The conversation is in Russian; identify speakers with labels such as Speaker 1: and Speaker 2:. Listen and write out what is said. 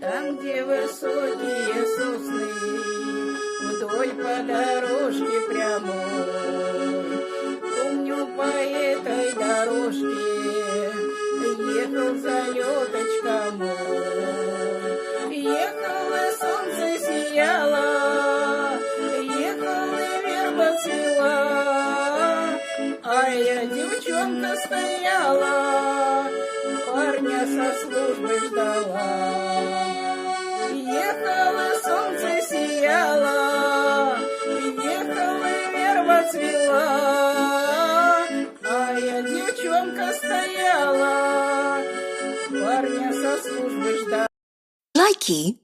Speaker 1: Там, где высокие сосны, вдоль по дорожке прямой. Помню, по этой дорожке ехал залеточка мой. Ехал, и солнце сияло, ехал, и верба цвела, а я, девчонка, стояла, парня со службы ждала. Ехало, солнце сияло, ехала, верба цвела, а я, девчонка, стояла, парня со службы ждала.
Speaker 2: Лайки.